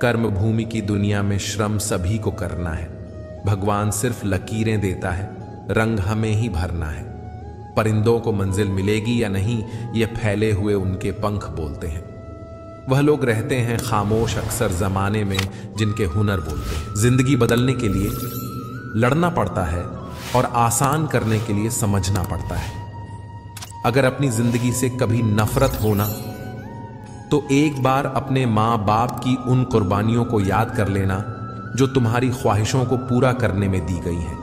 कर्म भूमि की दुनिया में श्रम सभी को करना है। भगवान सिर्फ लकीरें देता है, रंग हमें ही भरना है। परिंदों को मंजिल मिलेगी या नहीं, ये फैले हुए उनके पंख बोलते हैं। वह लोग रहते हैं खामोश अक्सर जमाने में जिनके हुनर बोलते हैं। जिंदगी बदलने के लिए लड़ना पड़ता है और आसान करने के लिए समझना पड़ता है। अगर अपनी जिंदगी से कभी नफरत होना तो एक बार अपने माँ बाप की उन कुर्बानियों को याद कर लेना जो तुम्हारी ख्वाहिशों को पूरा करने में दी गई हैं।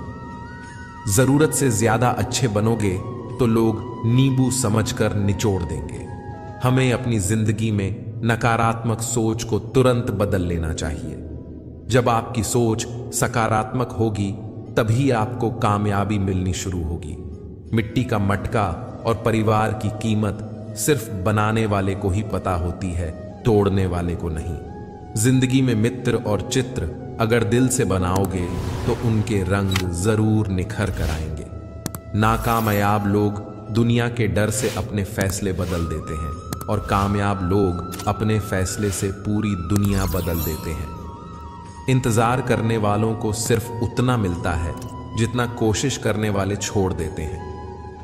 जरूरत से ज्यादा अच्छे बनोगे तो लोग नींबू समझकर निचोड़ देंगे। हमें अपनी जिंदगी में नकारात्मक सोच को तुरंत बदल लेना चाहिए। जब आपकी सोच सकारात्मक होगी तभी आपको कामयाबी मिलनी शुरू होगी। मिट्टी का मटका और परिवार की कीमत सिर्फ बनाने वाले को ही पता होती है, तोड़ने वाले को नहीं। जिंदगी में मित्र और चित्र अगर दिल से बनाओगे तो उनके रंग जरूर निखर कर आएंगे। नाकामयाब लोग दुनिया के डर से अपने फैसले बदल देते हैं और कामयाब लोग अपने फैसले से पूरी दुनिया बदल देते हैं। इंतजार करने वालों को सिर्फ उतना मिलता है जितना कोशिश करने वाले छोड़ देते हैं।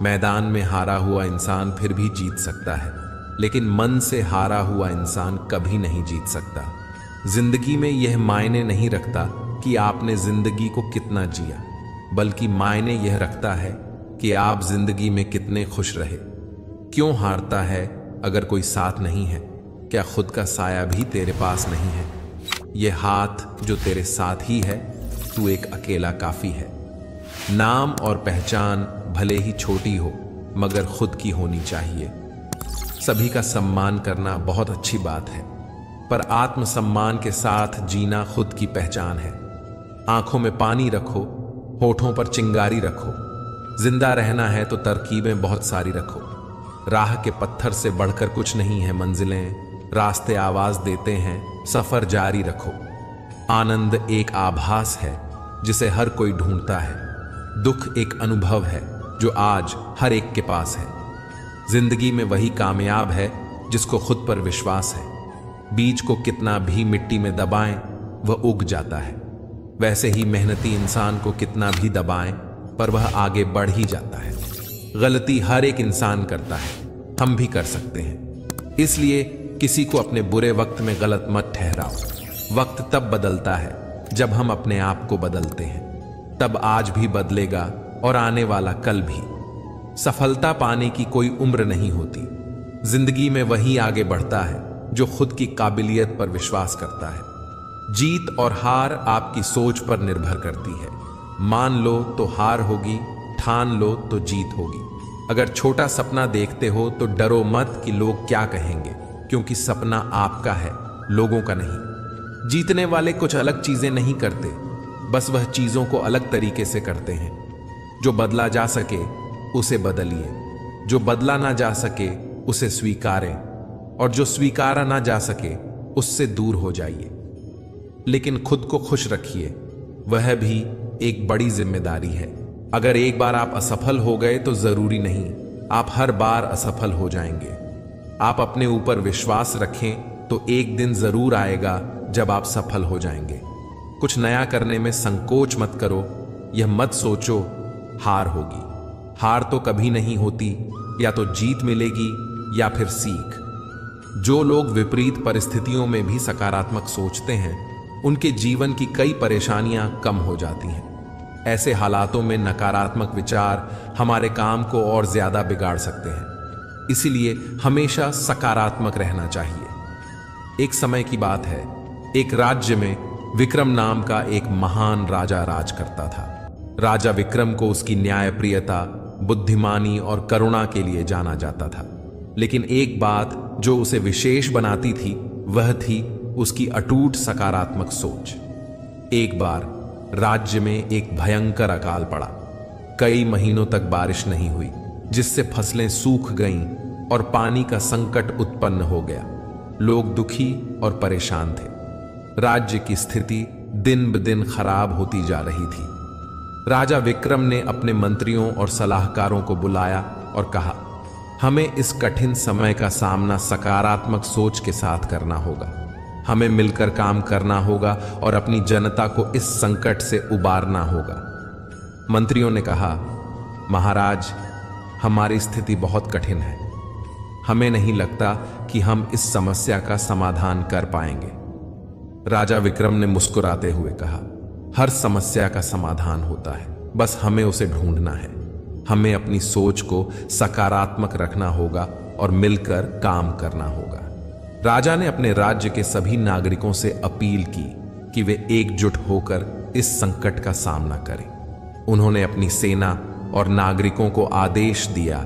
मैदान में हारा हुआ इंसान फिर भी जीत सकता है, लेकिन मन से हारा हुआ इंसान कभी नहीं जीत सकता। जिंदगी में यह मायने नहीं रखता कि आपने जिंदगी को कितना जिया, बल्कि मायने यह रखता है कि आप जिंदगी में कितने खुश रहे। क्यों हारता है अगर कोई साथ नहीं है? क्या खुद का साया भी तेरे पास नहीं है? यह हाथ जो तेरे साथ ही है, तू एक अकेला काफी है। नाम और पहचान भले ही छोटी हो मगर खुद की होनी चाहिए। सभी का सम्मान करना बहुत अच्छी बात है, पर आत्मसम्मान के साथ जीना खुद की पहचान है। आंखों में पानी रखो, होठों पर चिंगारी रखो। जिंदा रहना है तो तरकीबें बहुत सारी रखो। राह के पत्थर से बढ़कर कुछ नहीं है मंजिलें, रास्ते आवाज देते हैं, सफर जारी रखो। आनंद एक आभास है जिसे हर कोई ढूंढता है। दुख एक अनुभव है जो आज हर एक के पास है। जिंदगी में वही कामयाब है जिसको खुद पर विश्वास है। बीज को कितना भी मिट्टी में दबाएं वह उग जाता है। वैसे ही मेहनती इंसान को कितना भी दबाएं पर वह आगे बढ़ ही जाता है। गलती हर एक इंसान करता है, हम भी कर सकते हैं। इसलिए किसी को अपने बुरे वक्त में गलत मत ठहराओ। वक्त तब बदलता है जब हम अपने आप को बदलते हैं। तब आज भी बदलेगा और आने वाला कल भी। सफलता पाने की कोई उम्र नहीं होती। जिंदगी में वही आगे बढ़ता है जो खुद की काबिलियत पर विश्वास करता है। जीत और हार आपकी सोच पर निर्भर करती है। मान लो तो हार होगी, ठान लो तो जीत होगी। अगर छोटा सपना देखते हो तो डरो मत कि लोग क्या कहेंगे, क्योंकि सपना आपका है, लोगों का नहीं। जीतने वाले कुछ अलग चीजें नहीं करते, बस वह चीजों को अलग तरीके से करते हैं। जो बदला जा सके उसे बदलिए, जो बदला ना जा सके उसे स्वीकारें, और जो स्वीकारा ना जा सके उससे दूर हो जाइए। लेकिन खुद को खुश रखिए, वह भी एक बड़ी जिम्मेदारी है। अगर एक बार आप असफल हो गए तो जरूरी नहीं आप हर बार असफल हो जाएंगे। आप अपने ऊपर विश्वास रखें तो एक दिन जरूर आएगा जब आप सफल हो जाएंगे। कुछ नया करने में संकोच मत करो। यह मत सोचो हार होगी। हार तो कभी नहीं होती, या तो जीत मिलेगी या फिर सीख। जो लोग विपरीत परिस्थितियों में भी सकारात्मक सोचते हैं उनके जीवन की कई परेशानियां कम हो जाती हैं। ऐसे हालातों में नकारात्मक विचार हमारे काम को और ज्यादा बिगाड़ सकते हैं। इसीलिए हमेशा सकारात्मक रहना चाहिए। एक समय की बात है, एक राज्य में विक्रम नाम का एक महान राजा राज करता था। राजा विक्रम को उसकी न्यायप्रियता, बुद्धिमानी और करुणा के लिए जाना जाता था। लेकिन एक बात जो उसे विशेष बनाती थी वह थी उसकी अटूट सकारात्मक सोच। एक बार राज्य में एक भयंकर अकाल पड़ा। कई महीनों तक बारिश नहीं हुई, जिससे फसलें सूख गईं और पानी का संकट उत्पन्न हो गया। लोग दुखी और परेशान थे। राज्य की स्थिति दिन ब दिन खराब होती जा रही थी। राजा विक्रम ने अपने मंत्रियों और सलाहकारों को बुलाया और कहा, हमें इस कठिन समय का सामना सकारात्मक सोच के साथ करना होगा। हमें मिलकर काम करना होगा और अपनी जनता को इस संकट से उबारना होगा। मंत्रियों ने कहा, महाराज, हमारी स्थिति बहुत कठिन है। हमें नहीं लगता कि हम इस समस्या का समाधान कर पाएंगे। राजा विक्रम ने मुस्कुराते हुए कहा, हर समस्या का समाधान होता है, बस हमें उसे ढूंढना है। हमें अपनी सोच को सकारात्मक रखना होगा और मिलकर काम करना होगा। राजा ने अपने राज्य के सभी नागरिकों से अपील की कि वे एकजुट होकर इस संकट का सामना करें। उन्होंने अपनी सेना और नागरिकों को आदेश दिया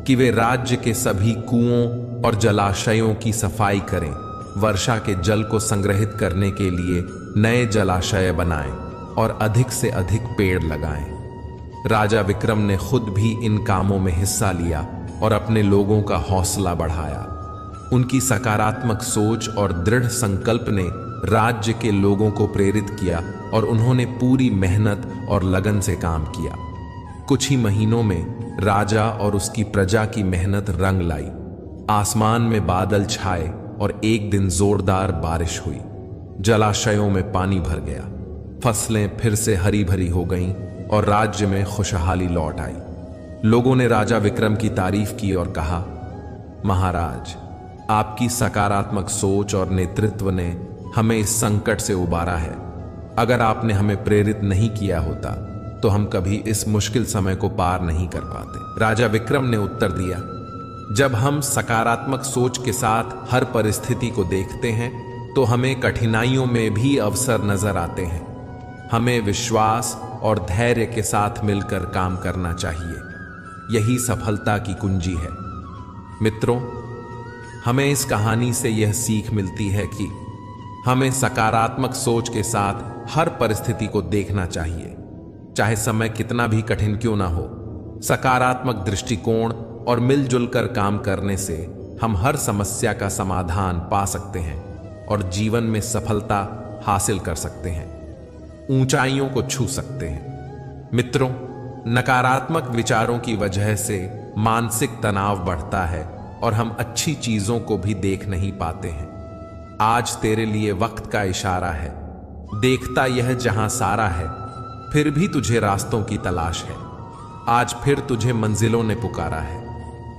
कि वे राज्य के सभी कुओं और जलाशयों की सफाई करें, वर्षा के जल को संग्रहित करने के लिए नए जलाशय बनाएं और अधिक से अधिक पेड़ लगाएं। राजा विक्रम ने खुद भी इन कामों में हिस्सा लिया और अपने लोगों का हौसला बढ़ाया। उनकी सकारात्मक सोच और दृढ़ संकल्प ने राज्य के लोगों को प्रेरित किया और उन्होंने पूरी मेहनत और लगन से काम किया। कुछ ही महीनों में राजा और उसकी प्रजा की मेहनत रंग लाई। आसमान में बादल छाए और एक दिन जोरदार बारिश हुई। जलाशयों में पानी भर गया, फसलें फिर से हरी भरी हो गईं और राज्य में खुशहाली लौट आई। लोगों ने राजा विक्रम की तारीफ की और कहा, महाराज, आपकी सकारात्मक सोच और नेतृत्व ने हमें इस संकट से उबारा है। अगर आपने हमें प्रेरित नहीं किया होता तो हम कभी इस मुश्किल समय को पार नहीं कर पाते। राजा विक्रम ने उत्तर दिया, जब हम सकारात्मक सोच के साथ हर परिस्थिति को देखते हैं तो हमें कठिनाइयों में भी अवसर नजर आते हैं। हमें विश्वास और धैर्य के साथ मिलकर काम करना चाहिए। यही सफलता की कुंजी है। मित्रों, हमें इस कहानी से यह सीख मिलती है कि हमें सकारात्मक सोच के साथ हर परिस्थिति को देखना चाहिए, चाहे समय कितना भी कठिन क्यों ना हो। सकारात्मक दृष्टिकोण और मिलजुल कर काम करने से हम हर समस्या का समाधान पा सकते हैं और जीवन में सफलता हासिल कर सकते हैं, ऊंचाइयों को छू सकते हैं। मित्रों, नकारात्मक विचारों की वजह से मानसिक तनाव बढ़ता है और हम अच्छी चीजों को भी देख नहीं पाते हैं। आज तेरे लिए वक्त का इशारा है। देखता यह जहां सारा है, फिर भी तुझे रास्तों की तलाश है। आज फिर तुझे मंजिलों ने पुकारा है।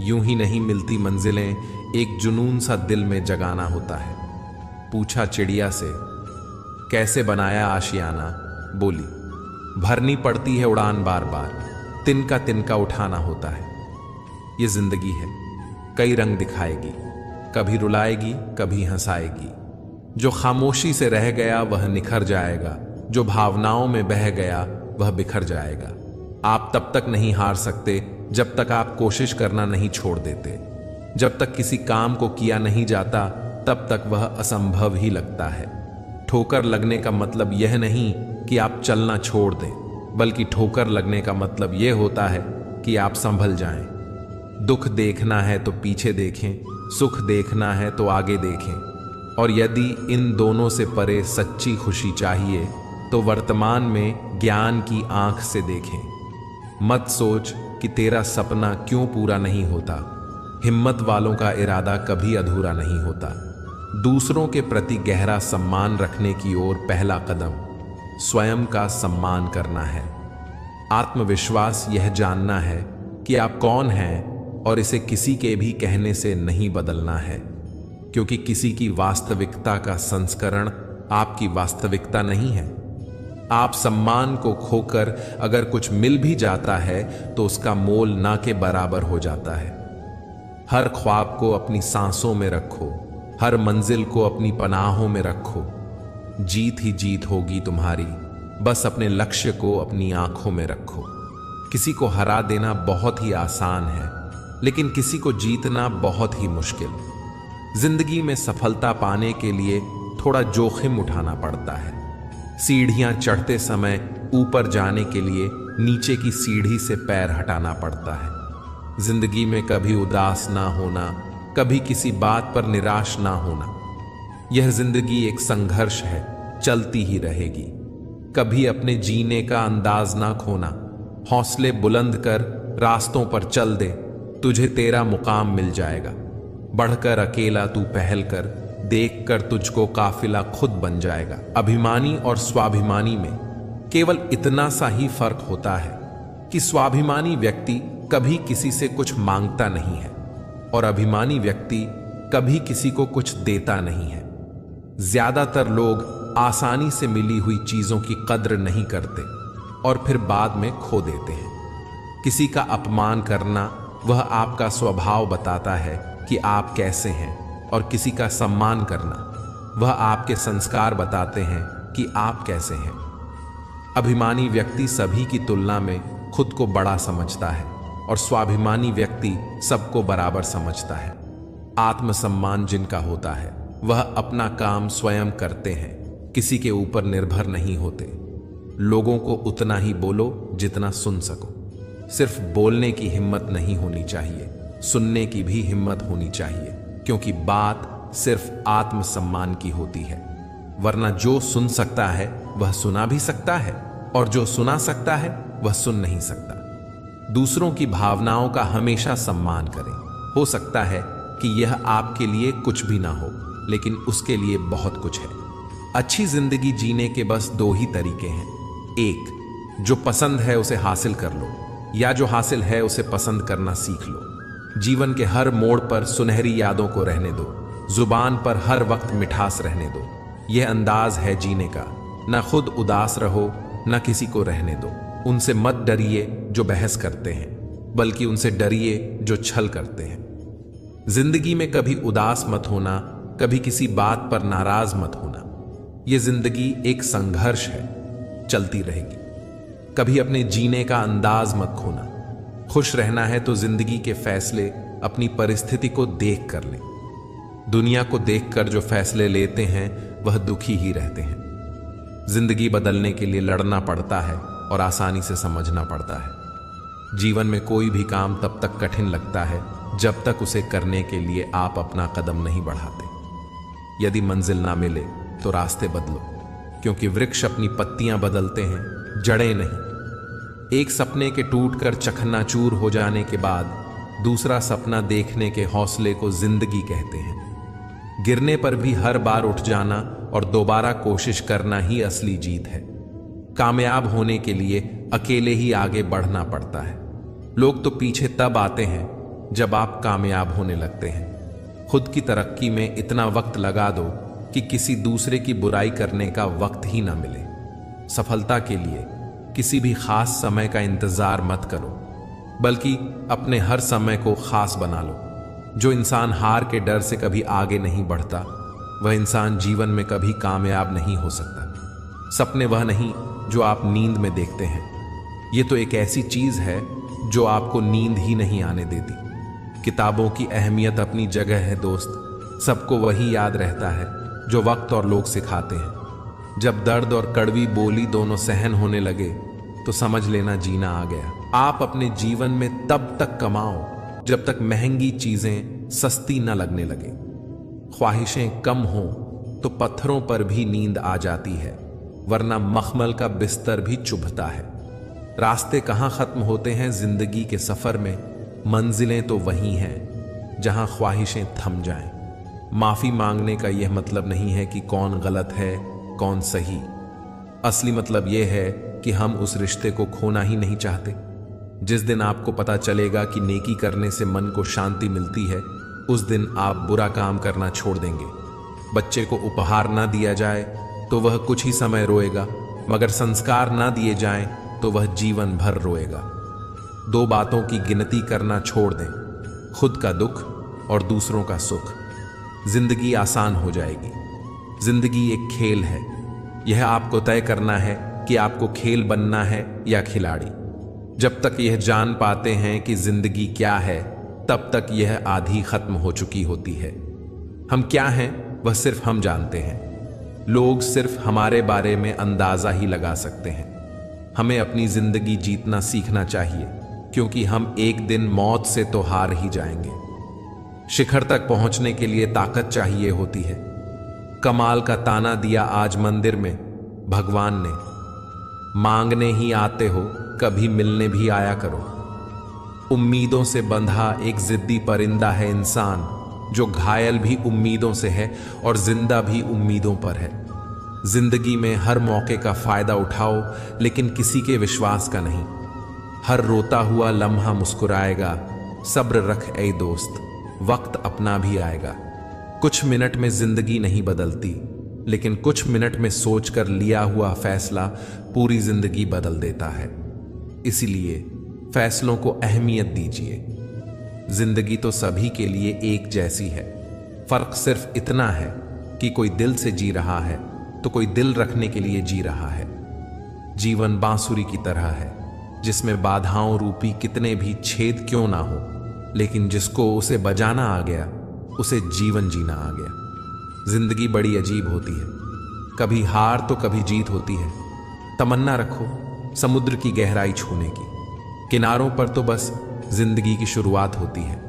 यूं ही नहीं मिलती मंजिलें, एक जुनून सा दिल में जगाना होता है। पूछा चिड़िया से, कैसे बनाया आशियाना? बोली, भरनी पड़ती है उड़ान बार बार, तिनका तिनका उठाना होता है। ये जिंदगी है, कई रंग दिखाएगी, कभी रुलाएगी, कभी हंसाएगी। जो खामोशी से रह गया वह निखर जाएगा, जो भावनाओं में बह गया वह बिखर जाएगा। आप तब तक नहीं हार सकते जब तक आप कोशिश करना नहीं छोड़ देते। जब तक किसी काम को किया नहीं जाता तब तक वह असंभव ही लगता है। ठोकर लगने का मतलब यह नहीं कि आप चलना छोड़ दें, बल्कि ठोकर लगने का मतलब यह होता है कि आप संभल जाएं। दुख देखना है तो पीछे देखें, सुख देखना है तो आगे देखें। और यदि इन दोनों से परे सच्ची खुशी चाहिए तो वर्तमान में ज्ञान की आंख से देखें। मत सोच कि तेरा सपना क्यों पूरा नहीं होता। हिम्मत वालों का इरादा कभी अधूरा नहीं होता। दूसरों के प्रति गहरा सम्मान रखने की ओर पहला कदम स्वयं का सम्मान करना है। आत्मविश्वास यह जानना है कि आप कौन हैं और इसे किसी के भी कहने से नहीं बदलना है, क्योंकि किसी की वास्तविकता का संस्करण आपकी वास्तविकता नहीं है। आप सम्मान को खोकर अगर कुछ मिल भी जाता है तो उसका मोल ना के बराबर हो जाता है। हर ख्वाब को अपनी सांसों में रखो, हर मंजिल को अपनी पनाहों में रखो। जीत ही जीत होगी तुम्हारी, बस अपने लक्ष्य को अपनी आंखों में रखो। किसी को हरा देना बहुत ही आसान है, लेकिन किसी को जीतना बहुत ही मुश्किल। जिंदगी में सफलता पाने के लिए थोड़ा जोखिम उठाना पड़ता है। सीढ़ियां चढ़ते समय ऊपर जाने के लिए नीचे की सीढ़ी से पैर हटाना पड़ता है। जिंदगी में कभी उदास ना होना, कभी किसी बात पर निराश ना होना। यह जिंदगी एक संघर्ष है, चलती ही रहेगी। कभी अपने जीने का अंदाज ना खोना। हौसले बुलंद कर रास्तों पर चल दे, तुझे तेरा मुकाम मिल जाएगा। बढ़कर अकेला तू पहल कर, देखकर तुझको काफिला खुद बन जाएगा। अभिमानी और स्वाभिमानी में केवल इतना सा ही फर्क होता है कि स्वाभिमानी व्यक्ति कभी किसी से कुछ मांगता नहीं है और अभिमानी व्यक्ति कभी किसी को कुछ देता नहीं है। ज्यादातर लोग आसानी से मिली हुई चीजों की कद्र नहीं करते और फिर बाद में खो देते हैं। किसी का अपमान करना वह आपका स्वभाव बताता है कि आप कैसे हैं, और किसी का सम्मान करना वह आपके संस्कार बताते हैं कि आप कैसे हैं। अभिमानी व्यक्ति सभी की तुलना में खुद को बड़ा समझता है और स्वाभिमानी व्यक्ति सबको बराबर समझता है। आत्मसम्मान जिनका होता है वह अपना काम स्वयं करते हैं, किसी के ऊपर निर्भर नहीं होते। लोगों को उतना ही बोलो जितना सुन सको। सिर्फ बोलने की हिम्मत नहीं होनी चाहिए, सुनने की भी हिम्मत होनी चाहिए, क्योंकि बात सिर्फ आत्मसम्मान की होती है। वरना जो सुन सकता है वह सुना भी सकता है और जो सुना सकता है वह सुन नहीं सकता। दूसरों की भावनाओं का हमेशा सम्मान करें। हो सकता है कि यह आपके लिए कुछ भी ना हो, लेकिन उसके लिए बहुत कुछ है। अच्छी जिंदगी जीने के बस दो ही तरीके हैं। एक, जो पसंद है उसे हासिल कर लो, या जो हासिल है उसे पसंद करना सीख लो। जीवन के हर मोड़ पर सुनहरी यादों को रहने दो, जुबान पर हर वक्त मिठास रहने दो। यह अंदाज है जीने का। न खुद उदास रहो, न किसी को रहने दो। उनसे मत डरिए जो बहस करते हैं, बल्कि उनसे डरिए जो छल करते हैं। जिंदगी में कभी उदास मत होना, कभी किसी बात पर नाराज मत होना। यह जिंदगी एक संघर्ष है, चलती रहेगी। कभी अपने जीने का अंदाज मत खोना। खुश रहना है तो जिंदगी के फैसले अपनी परिस्थिति को देख कर लें। दुनिया को देखकर जो फैसले लेते हैं वह दुखी ही रहते हैं। जिंदगी बदलने के लिए लड़ना पड़ता है और आसानी से समझना पड़ता है। जीवन में कोई भी काम तब तक कठिन लगता है जब तक उसे करने के लिए आप अपना कदम नहीं बढ़ाते। यदि मंजिल ना मिले तो रास्ते बदलो, क्योंकि वृक्ष अपनी पत्तियां बदलते हैं, जड़ें नहीं। एक सपने के टूटकर चकनाचूर हो जाने के बाद दूसरा सपना देखने के हौसले को जिंदगी कहते हैं। गिरने पर भी हर बार उठ जाना और दोबारा कोशिश करना ही असली जीत है। कामयाब होने के लिए अकेले ही आगे बढ़ना पड़ता है। लोग तो पीछे तब आते हैं जब आप कामयाब होने लगते हैं। खुद की तरक्की में इतना वक्त लगा दो कि किसी दूसरे की बुराई करने का वक्त ही ना मिले। सफलता के लिए किसी भी खास समय का इंतजार मत करो, बल्कि अपने हर समय को खास बना लो। जो इंसान हार के डर से कभी आगे नहीं बढ़ता, वह इंसान जीवन में कभी कामयाब नहीं हो सकता। सपने वह नहीं जो आप नींद में देखते हैं, ये तो एक ऐसी चीज है जो आपको नींद ही नहीं आने देती। किताबों की अहमियत अपनी जगह है दोस्त। सबको वही याद रहता है जो वक्त और लोग सिखाते हैं। जब दर्द और कड़वी बोली दोनों सहन होने लगे तो समझ लेना जीना आ गया। आप अपने जीवन में तब तक कमाओ जब तक महंगी चीजें सस्ती न लगने लगे। ख्वाहिशें कम हों तो पत्थरों पर भी नींद आ जाती है, वरना मखमल का बिस्तर भी चुभता है। रास्ते कहाँ खत्म होते हैं जिंदगी के सफर में, मंजिलें तो वही हैं जहां ख्वाहिशें थम जाएं। माफी मांगने का यह मतलब नहीं है कि कौन गलत है कौन सही। असली मतलब यह है कि हम उस रिश्ते को खोना ही नहीं चाहते। जिस दिन आपको पता चलेगा कि नेकी करने से मन को शांति मिलती है, उस दिन आप बुरा काम करना छोड़ देंगे। बच्चे को उपहार ना दिया जाए तो वह कुछ ही समय रोएगा, मगर संस्कार ना दिए जाएं तो वह जीवन भर रोएगा। दो बातों की गिनती करना छोड़ दें, खुद का दुख और दूसरों का सुख। जिंदगी आसान हो जाएगी। जिंदगी एक खेल है। यह आपको तय करना है कि आपको खेल बनना है या खिलाड़ी। जब तक यह जान पाते हैं कि जिंदगी क्या है, तब तक यह आधी खत्म हो चुकी होती है। हम क्या हैं वह सिर्फ हम जानते हैं। लोग सिर्फ हमारे बारे में अंदाजा ही लगा सकते हैं। हमें अपनी जिंदगी जीतना सीखना चाहिए, क्योंकि हम एक दिन मौत से तो हार ही जाएंगे। शिखर तक पहुंचने के लिए ताकत चाहिए होती है। कमाल का ताना दिया आज मंदिर में भगवान ने, मांगने ही आते हो कभी मिलने भी आया करो। उम्मीदों से बंधा एक जिद्दी परिंदा है इंसान, जो घायल भी उम्मीदों से है और जिंदा भी उम्मीदों पर है। जिंदगी में हर मौके का फायदा उठाओ, लेकिन किसी के विश्वास का नहीं। हर रोता हुआ लम्हा मुस्कुराएगा, सब्र रख ऐ दोस्त, वक्त अपना भी आएगा। कुछ मिनट में जिंदगी नहीं बदलती, लेकिन कुछ मिनट में सोचकर लिया हुआ फैसला पूरी जिंदगी बदल देता है। इसीलिए फैसलों को अहमियत दीजिए। जिंदगी तो सभी के लिए एक जैसी है, फर्क सिर्फ इतना है कि कोई दिल से जी रहा है तो कोई दिल रखने के लिए जी रहा है। जीवन बांसुरी की तरह है, जिसमें बाधाओं रूपी कितने भी छेद क्यों ना हो, लेकिन जिसको उसे बजाना आ गया उसे जीवन जीना आ गया। जिंदगी बड़ी अजीब होती है, कभी हार तो कभी जीत होती है। तमन्ना रखो समुद्र की गहराई छूने की, किनारों पर तो बस जिंदगी की शुरुआत होती है।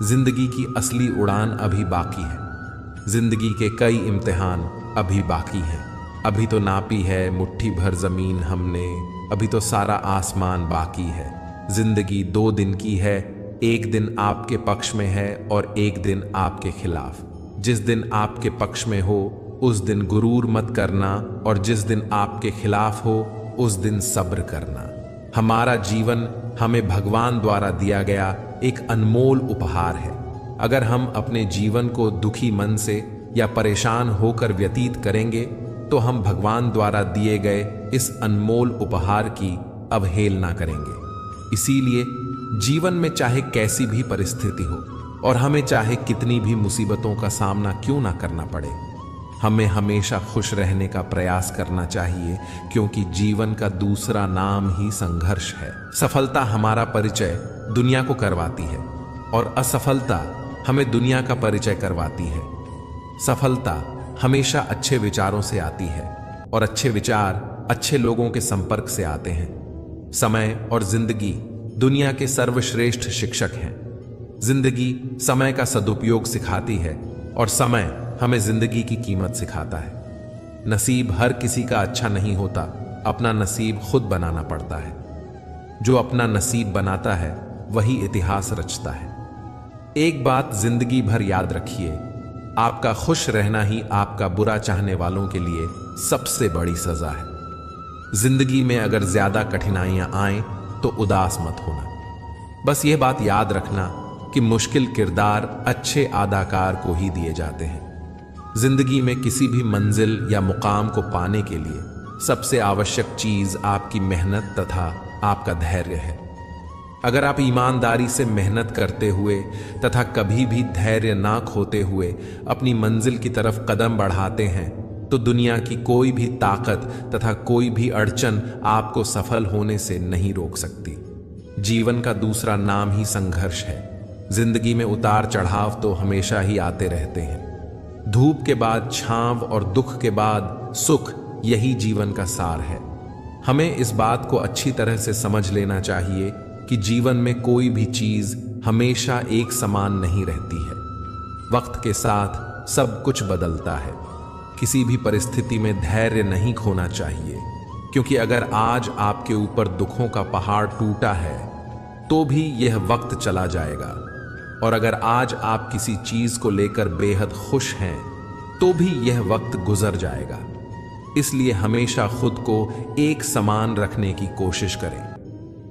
जिंदगी की असली उड़ान अभी बाकी है, जिंदगी के कई इम्तिहान अभी बाकी हैं। अभी तो नापी है मुट्ठी भर जमीन हमने, अभी तो सारा आसमान बाकी है। जिंदगी 2 दिन की है, एक दिन आपके पक्ष में है और एक दिन आपके खिलाफ। जिस दिन आपके पक्ष में हो उस दिन गुरूर मत करना, और जिस दिन आपके खिलाफ हो उस दिन सब्र करना। हमारा जीवन हमें भगवान द्वारा दिया गया एक अनमोल उपहार है। अगर हम अपने जीवन को दुखी मन से या परेशान होकर व्यतीत करेंगे तो हम भगवान द्वारा दिए गए इस अनमोल उपहार की अवहेलना करेंगे। इसीलिए जीवन में चाहे कैसी भी परिस्थिति हो और हमें चाहे कितनी भी मुसीबतों का सामना क्यों ना करना पड़े, हमें हमेशा खुश रहने का प्रयास करना चाहिए, क्योंकि जीवन का दूसरा नाम ही संघर्ष है। सफलता हमारा परिचय दुनिया को करवाती है और असफलता हमें दुनिया का परिचय करवाती है। सफलता हमेशा अच्छे विचारों से आती है और अच्छे विचार अच्छे लोगों के संपर्क से आते हैं। समय और जिंदगी दुनिया के सर्वश्रेष्ठ शिक्षक हैं। जिंदगी समय का सदुपयोग सिखाती है और समय हमें जिंदगी की कीमत सिखाता है। नसीब हर किसी का अच्छा नहीं होता, अपना नसीब खुद बनाना पड़ता है। जो अपना नसीब बनाता है वही इतिहास रचता है। एक बात जिंदगी भर याद रखिए, आपका खुश रहना ही आपका बुरा चाहने वालों के लिए सबसे बड़ी सजा है। जिंदगी में अगर ज्यादा कठिनाइयां आएं तो उदास मत होना। बस यह बात याद रखना कि मुश्किल किरदार अच्छे अदाकार को ही दिए जाते हैं। जिंदगी में किसी भी मंजिल या मुकाम को पाने के लिए सबसे आवश्यक चीज आपकी मेहनत तथा आपका धैर्य है। अगर आप ईमानदारी से मेहनत करते हुए तथा कभी भी धैर्य ना खोते हुए अपनी मंजिल की तरफ कदम बढ़ाते हैं तो दुनिया की कोई भी ताकत तथा कोई भी अड़चन आपको सफल होने से नहीं रोक सकती। जीवन का दूसरा नाम ही संघर्ष है। जिंदगी में उतार चढ़ाव तो हमेशा ही आते रहते हैं। धूप के बाद छांव और दुख के बाद सुख, यही जीवन का सार है। हमें इस बात को अच्छी तरह से समझ लेना चाहिए कि जीवन में कोई भी चीज हमेशा एक समान नहीं रहती है। वक्त के साथ सब कुछ बदलता है। किसी भी परिस्थिति में धैर्य नहीं खोना चाहिए, क्योंकि अगर आज आपके ऊपर दुखों का पहाड़ टूटा है तो भी यह वक्त चला जाएगा, और अगर आज आप किसी चीज को लेकर बेहद खुश हैं तो भी यह वक्त गुजर जाएगा। इसलिए हमेशा खुद को एक समान रखने की कोशिश करें।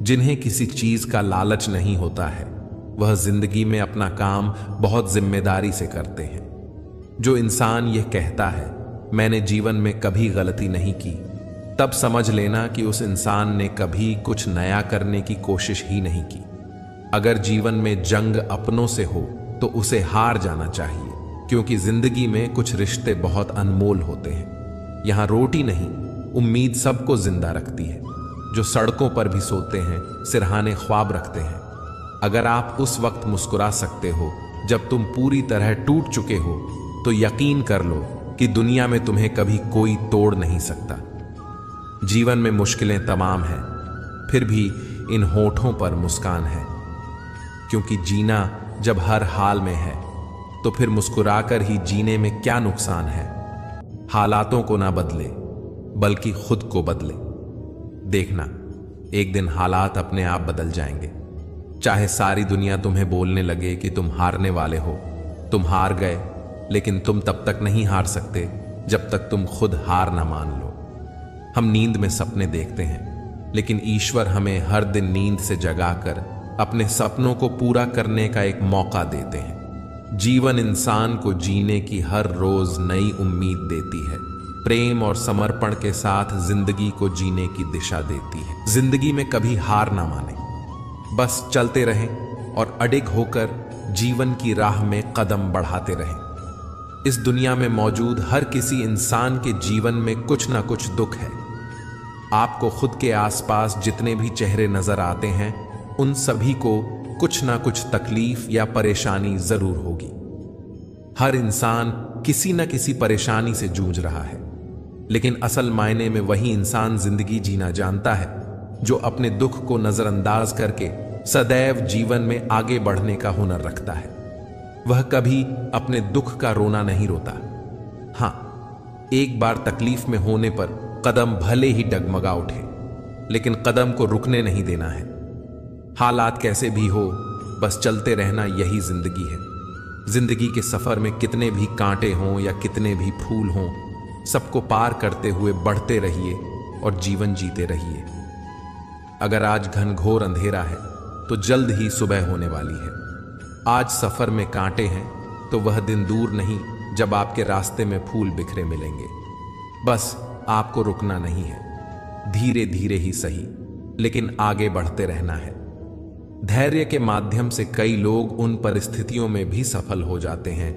जिन्हें किसी चीज का लालच नहीं होता है वह जिंदगी में अपना काम बहुत जिम्मेदारी से करते हैं। जो इंसान यह कहता है मैंने जीवन में कभी गलती नहीं की, तब समझ लेना कि उस इंसान ने कभी कुछ नया करने की कोशिश ही नहीं की। अगर जीवन में जंग अपनों से हो तो उसे हार जाना चाहिए, क्योंकि जिंदगी में कुछ रिश्ते बहुत अनमोल होते हैं। यहाँ रोटी नहीं, उम्मीद सबको जिंदा रखती है। जो सड़कों पर भी सोते हैं सिरहाने ख्वाब रखते हैं। अगर आप उस वक्त मुस्कुरा सकते हो जब तुम पूरी तरह टूट चुके हो, तो यकीन कर लो कि दुनिया में तुम्हें कभी कोई तोड़ नहीं सकता। जीवन में मुश्किलें तमाम हैं, फिर भी इन होठों पर मुस्कान है, क्योंकि जीना जब हर हाल में है तो फिर मुस्कुराकर ही जीने में क्या नुकसान है। हालातों को ना बदले बल्कि खुद को बदले। देखना एक दिन हालात अपने आप बदल जाएंगे। चाहे सारी दुनिया तुम्हें बोलने लगे कि तुम हारने वाले हो, तुम हार गए, लेकिन तुम तब तक नहीं हार सकते जब तक तुम खुद हार ना मान लो। हम नींद में सपने देखते हैं, लेकिन ईश्वर हमें हर दिन नींद से जगाकर अपने सपनों को पूरा करने का एक मौका देते हैं। जीवन इंसान को जीने की हर रोज नई उम्मीद देती है, प्रेम और समर्पण के साथ जिंदगी को जीने की दिशा देती है। जिंदगी में कभी हार ना माने, बस चलते रहें और अडिग होकर जीवन की राह में कदम बढ़ाते रहें। इस दुनिया में मौजूद हर किसी इंसान के जीवन में कुछ ना कुछ दुख है। आपको खुद के आसपास जितने भी चेहरे नजर आते हैं, उन सभी को कुछ ना कुछ तकलीफ या परेशानी जरूर होगी। हर इंसान किसी न किसी परेशानी से जूझ रहा है, लेकिन असल मायने में वही इंसान जिंदगी जीना जानता है जो अपने दुख को नजरअंदाज करके सदैव जीवन में आगे बढ़ने का हुनर रखता है। वह कभी अपने दुख का रोना नहीं रोता। हां, एक बार तकलीफ में होने पर कदम भले ही डगमगा उठे, लेकिन कदम को रुकने नहीं देना है। हालात कैसे भी हो, बस चलते रहना यही जिंदगी है। जिंदगी के सफर में कितने भी कांटे हों या कितने भी फूल हों, सबको पार करते हुए बढ़ते रहिए और जीवन जीते रहिए। अगर आज घनघोर अंधेरा है तो जल्द ही सुबह होने वाली है। आज सफर में कांटे हैं तो वह दिन दूर नहीं जब आपके रास्ते में फूल बिखरे मिलेंगे। बस आपको रुकना नहीं है, धीरे धीरे ही सही, लेकिन आगे बढ़ते रहना है। धैर्य के माध्यम से कई लोग उन परिस्थितियों में भी सफल हो जाते हैं